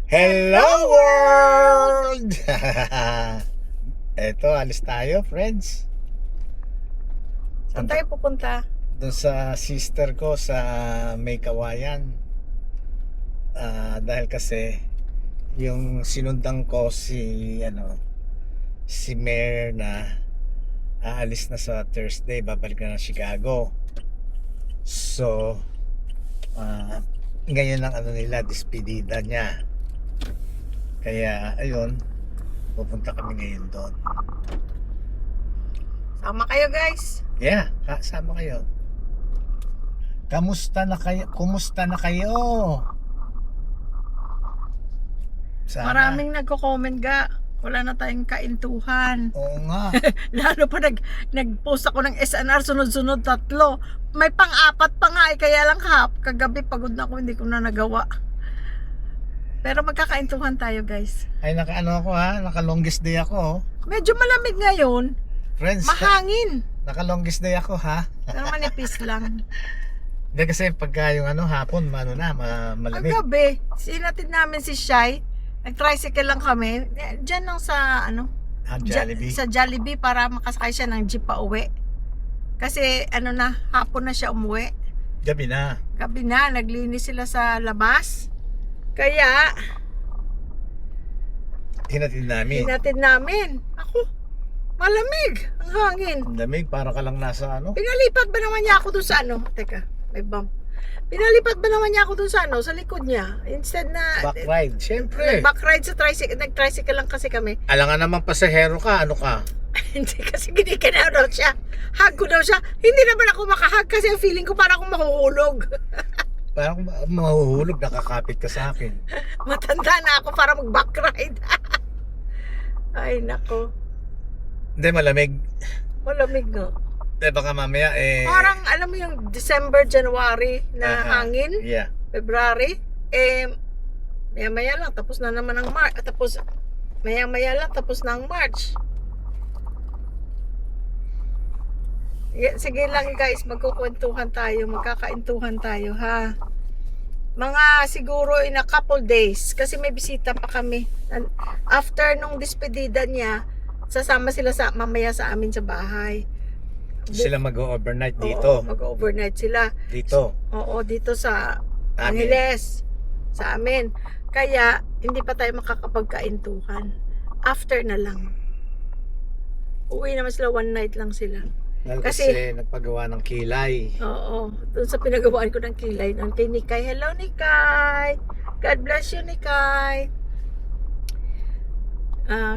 Hello world! Eto, alis tayo, friends. Saan tayo pupunta? Doon sa sister ko sa May Kawayan. Dahil kasi yung sinundan ko si Mayor na aalis na sa Thursday, babalik na ng Chicago. So, ngayon ang nila, despedida niya. Kaya ayun, pupunta kami ngayon doon. Sama kayo, guys. Yeah, kasama kayo. Kamusta na kayo? Kumusta na kayo? Sana. Maraming nagko-comment ga. Wala na tayong kaintuhan. Oo nga. Lalo pa nag-post ako ng SNR sunod-sunod 3. May pang-4 pa nga kaya lang kagabi pagod na ako, hindi ko na nagawa. Pero magkakaintuhan tayo, guys. Ay, naka longest day ako. Medyo malamig ngayon. Friends, Mahangin. naka longest day ako ha. Pero manipis lang. Hindi kasi pagka yung hapon, malamig. Kagabi, sinatid namin si Shai. Nag-tricycle lang kami. Diyan lang sa Jollibee. Sa Jollibee para makasakay siya ng jeep pa uwi. Kasi hapon na siya umuwi. Gabi na. Gabi na, naglinis sila sa labas. Kaya, Hinatid namin. hinatid namin. Ako, malamig ang hangin. Ang lamig, para ka lang nasa Pinalipat ba naman niya ako dun sa Teka, may bump. Pinalipat ba naman niya ako dun sa sa likod niya? Instead na back ride. Siyempre. back ride sa tricycle, nag-tricycle lang kasi kami. Alangan naman pasahero ka, ka? Hindi kasi ginikanaw daw siya. Hug ko daw siya. Hindi naman ako makahug kasi ang feeling ko parang akong mahuhulog. Parang mahuhulog, nakakapit ka sa akin. Matanda na ako para mag-back ride. Ay, nako. Hindi, malamig. Malamig nga. Baka mamaya Parang alam mo yung December, January na hangin, Yeah. February, maya-maya lang tapos na naman ang March, tapos maya-maya lang tapos na ang March. Sige lang, guys, magkukwentuhan tayo, magkakaintuhan tayo, ha. Mga siguro in a couple days kasi may bisita pa kami. After nung despedida niya, sasama sila mamaya sa amin sa bahay. Sila mag-overnight Oo, dito. mag-overnight sila. Dito. Oo, dito sa Amin. Angeles. Sa amin. Kaya, hindi pa tayo makakapagkaintuhan. After na lang. Uwi naman sila, one night lang sila. Dahil kasi nagpagawa ng kilay. Oo, doon sa pinagawaan ko ng kilay. Doon kay Nikay. Hello, Nikay! God bless you, Nikay!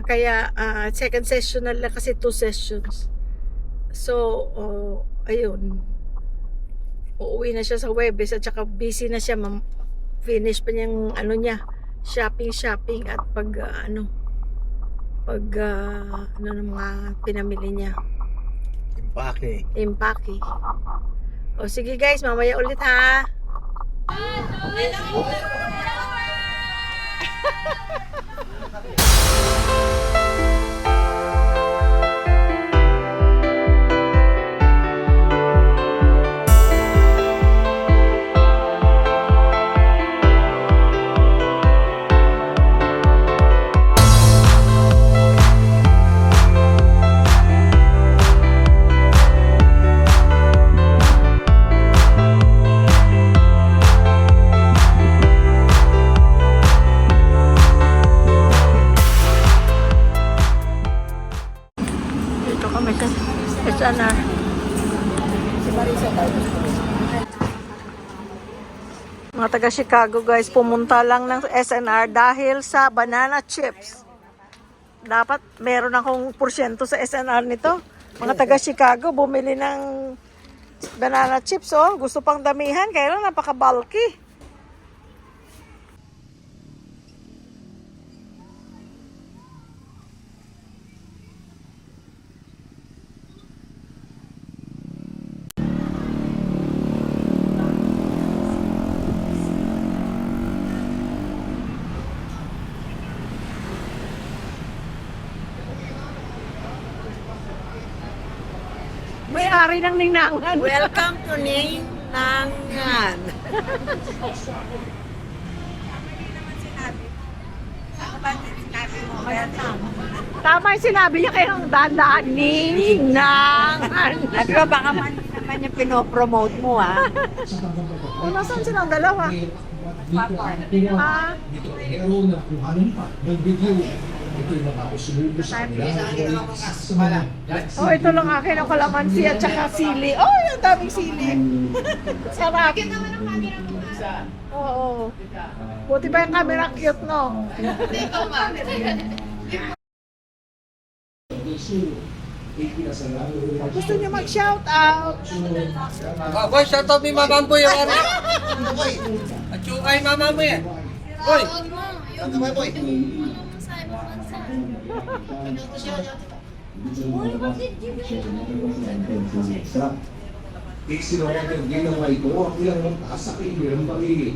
Kaya, second session na lang kasi 2 sessions. So, ayun. Uuwi na siya sa Huwebes at saka busy na siya. Finish pa niyang shopping at pag ng mga pinamili niya. Impake. O sige, guys, mamaya ulit ha. Dito kami sa SNR. Mga taga Chicago, guys, pumunta lang ng SNR dahil sa banana chips. Dapat meron akong porsyento sa SNR nito. Mga taga Chicago bumili ng banana chips, gusto pang damihan kaya lang napaka-bulky. May-ari ng Ninangan. Welcome to Ninangan. Tama yung sinabi niya kayong dadaan. Ninang. Sabi ko, baka man naman yung pinopromote mo, ha? O, nasaan silang dalawa? Ah, oh, ito lang akin ang kalamansi at saka sili. Oh, yung daming sili. Sarap. Oo. Buti ba yung camera cute, no? Gusto niyo mag-shout out? Boy, shout out ni Mama Boy. At yung kay Mama mo yan. Boy! Sinunod yung ginawa ito, ang ilang magtaas sa kaibigan pag-ibig.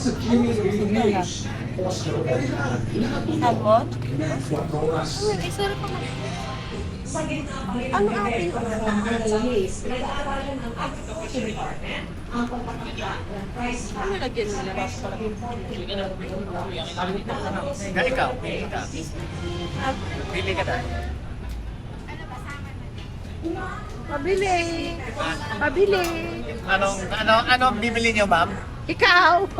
Sa Community News, Oscar Bernard, Sabot? 4 oras. Ano ating ano lagyan nila? Ikaw. Pili ka tayo. Pabili. Pabili. Anong bibili niyo, ma'am? Ikaw.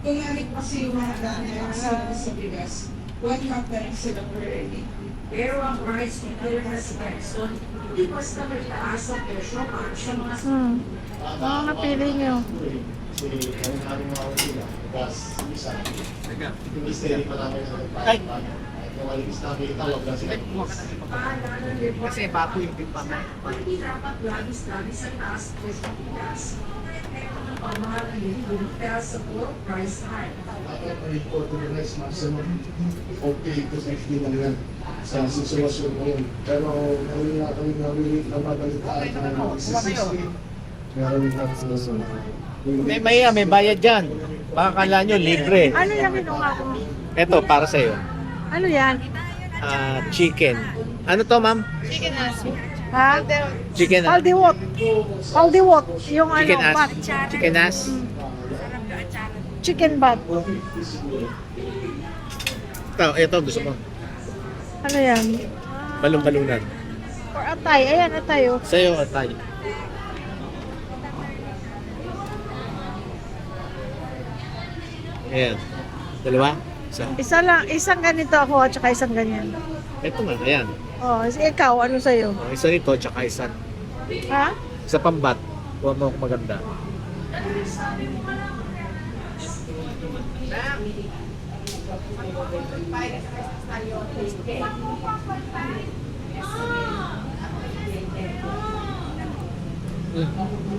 Kaya kasi yung mga dahil sa bigas, huwag magdahil sila already. Pero ang price ni Pilipinas Person, hindi basta magtaas ang presyo para sa mga Ano napili niyo? Ay! Kasi bago yung pipa na. hindi dapat labis-labis ang taas ng presyo ng bigas. Ang mga nalilin, kaya sa poor price high. Okay, kasi hindi na yan sa sitwasyon ngayon. Pero ngayon na kami narinig na mabalitaan na nagsisisi. Meron na May bayad dyan. Baka kala nyo libre. Ano yung kinuha ko? Ito, para sa'yo. Ano yan? Chicken. Ano to, ma'am? Ha? Chicken. Paldiwot. Paldiwot. Yung Chicken ano, ass. bat. Chicken ass. Chicken bat. Ito gusto ko. Ano yan? Balong-balunan. Or atay. Ayan, atay oh. Sa'yo, atay. Ayan. Dalawa? Isa. Isang ganito ako at saka isang ganyan. Ito nga, ayan. Oh, ikaw, ano sa'yo? Isa nito, tsaka isa. Ha? Isa pambat. Kuha mo ako maganda.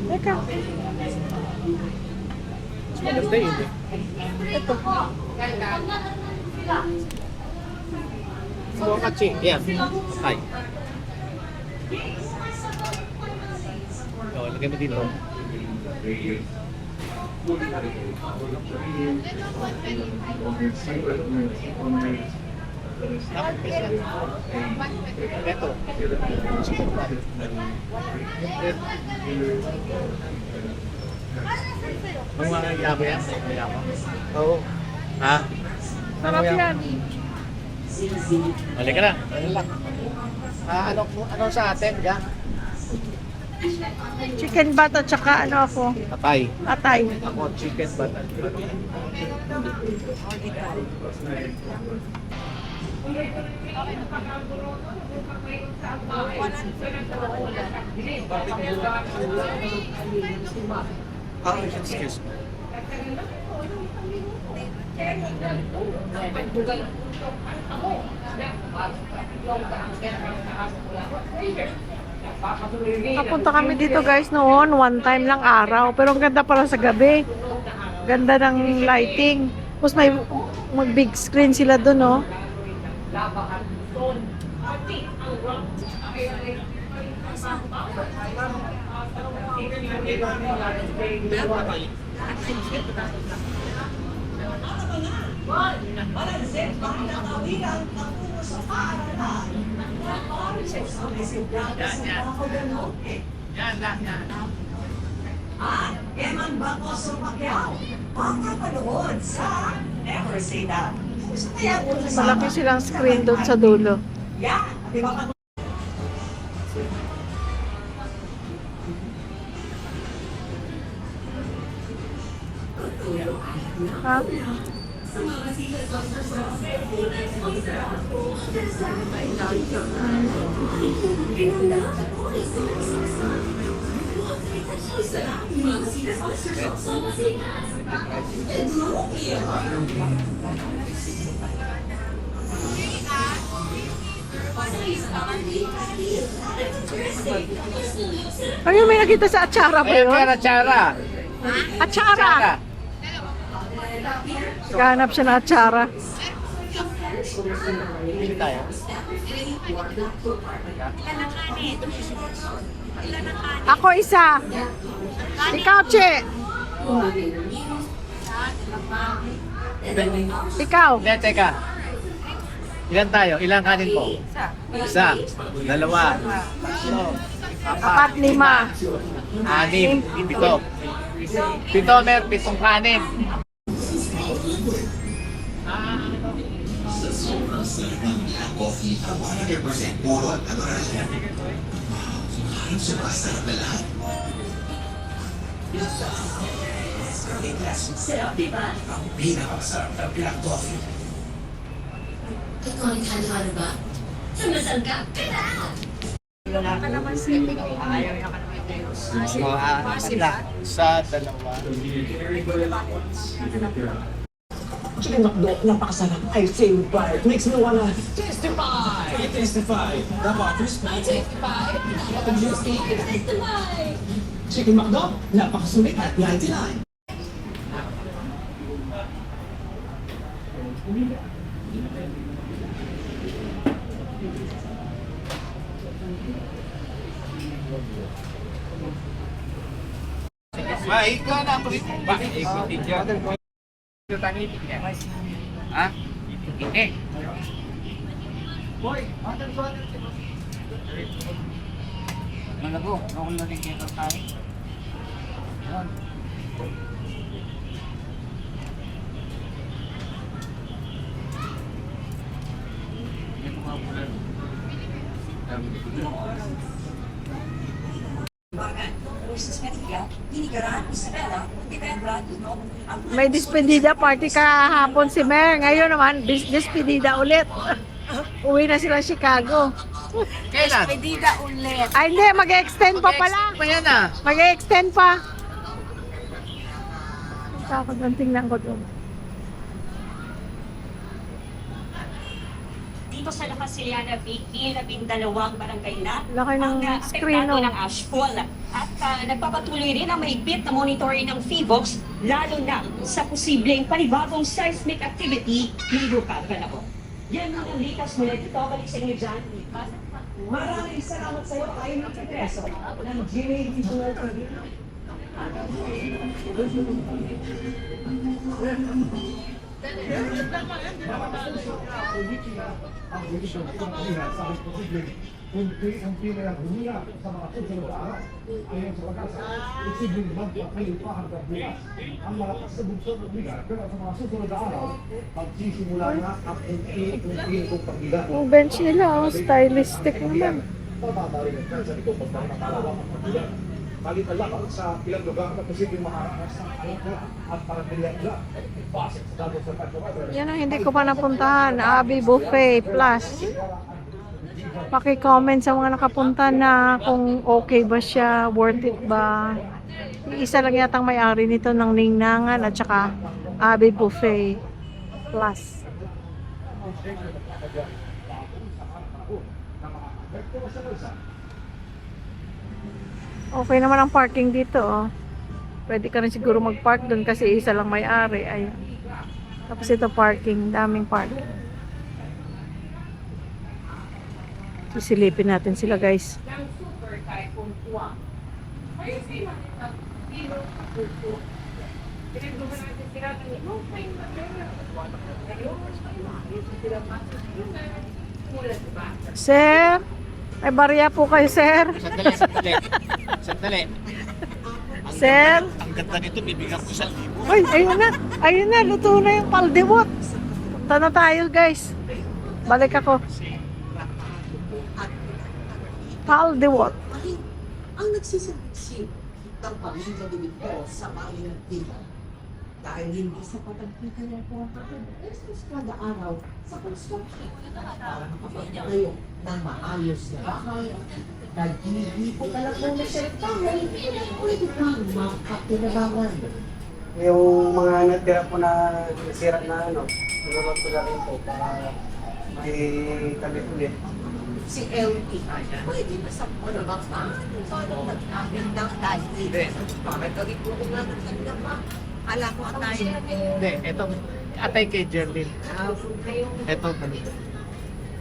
Teka. Mas maganda yun eh. Ito. Kuha ka, Chi. Ayan. Atay. Lagay mo dito. Ito. Ang mga yabo yan? Oo. Ha? Sarap yan. Balik ka na. Ano lang? Ano sa atin, ga? Chicken bat at saka ano ako? Atay. Atay. Ako, chicken butter. Excuse me. Napunta kami dito guys noon, one time lang araw. Pero ang ganda pala sa gabi. Ganda ng lighting. Tapos may mag-big screen sila doon, no? At Eman Bacoso Pacquiao, makakapanood sa Never Say That. Kaya po sa Malaki silang screen doon sa dulo. yan, baka Ha? Ay, may nakita sa Atsara ba yun? Tsara. Atsara! Naghahanap siya ng Atsara. Ako isa. Ikaw, Che. Ikaw. Hindi, teka. Ilan tayo? Ilang kanin po? Isa. Dalawa. Tatlo. Apat, lima. Anim. Pito. Pito, pitong kanin. Ikaw ba? Sumasal ka? Sila. Sa dalawa. Chicken McDo, napakasarap. I say goodbye. It makes me wanna testify! Testify! The butter's testify! Testify! Chicken McDo, napakasulit at 99. Ikaw na ako rin. Ikutin dyan. Ha? Hindi. Boy, Malago, ako na rin kaya tayo. May despedida party kahapon si Mer. Ngayon naman, despedida ulit. Uwi na sila Chicago. Kailan? Pedida ulit. Ay, hindi. Mag-extend pa pala. Pa yan ah. Mag-extend pa. Takot ang tingnan ko doon. Dito sa La Casillana, Vicky, 12 barangay na Laki ng ang screen, apektado oh. ng ashfall. At nagpapatuloy rin ang mahigpit na monitoring ng PHIVOLCS, lalo na sa posibleng panibagong seismic activity ng lokal panahon. Yan ang likas mula dito. Balik sa inyo dyan. maraming salamat sa iyo ay nagpetreso ng GMA Regional Tribunal. Ang desisyon ng Pilipinas sa posibleng ang pinagmula sa mga susunod na araw. Ayon sa pag-asa, posibleng magpapili pa hanggang bukas ang malakas na bunsod ng bigat. Pero sa mga susunod na araw, magsisimula na ang kong pagbigat. Yung bench nila, oh, stylistic naman. Pababa rin ang kansa nito pag nakalawang ang pagbigat. Palitan lamang sa ilang lugar na posibleng makaranas ng alaka at paramilyang lang. Pasok sa dagat sa Pagkawala. Yan ang hindi ko pa napuntahan. Abi Buffet Plus. Paki-comment sa mga nakapunta na kung okay ba siya, worth it ba. Isa lang yatang may-ari nito ng Ningnangan at saka Abi Buffet Plus. Okay naman ang parking dito, oh. Pwede ka rin siguro mag-park doon kasi isa lang may-ari. Ayun. Tapos ito parking, daming parking. Sisilipin natin sila, guys. Sir, may barya po kayo, sir. Sandali. Sir. Ang ganda nito, bibigyan ko sa libo. Ay, ayun na, luto na yung paldiwot. Punta na tayo, guys. Balik ako. Paldiwot. Ang nagsisisi ng pamilya dito sa bayan ng Tila. Dahil hindi sa patagpita niya po ang pagkakas kada araw sa construction para makapagya ngayon ng maayos na bahay. Nag-hindi po talaga na siya dahil pwede kang makakinabangan. Yung mga natira po na nasira na nanonood ko na rin po para may talit ulit. Si LT, pwede na sa panabang paano nag-agandang tayo. Bakit kami po nga nagkanda pa? Alam mo tayo. Hindi, ito, atay kay Jerlyn. Ito,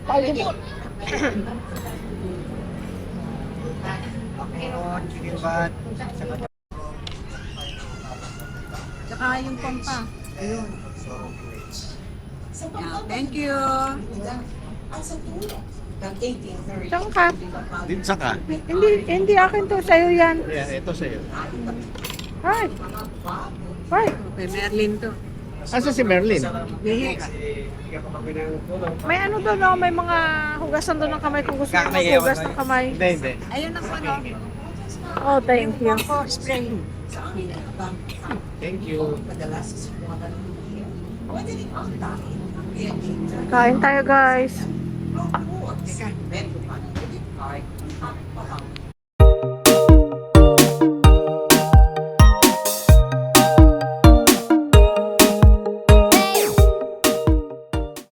Paldiwot. chicken bat. Tsaka yung pampa. Ayun. Yeah, thank you. Ang sa tulong ng 1830. Saan ka? Din sa ka? Hindi akin to. Sa'yo yan. Yeah, ito sa'yo. Hi. Hi. Kay Merlin to. Asa si Merlin? May ano doon, no? May mga hugasan doon ng kamay kung gusto mo maghugas ng kamay. Hindi. Ayun ang ano. Oh, thank you. Pampa spray. Sa amin na bang Thank you. madalas sa mga ganun. Pwede rin ang dahil. Kain tayo, guys. Teka,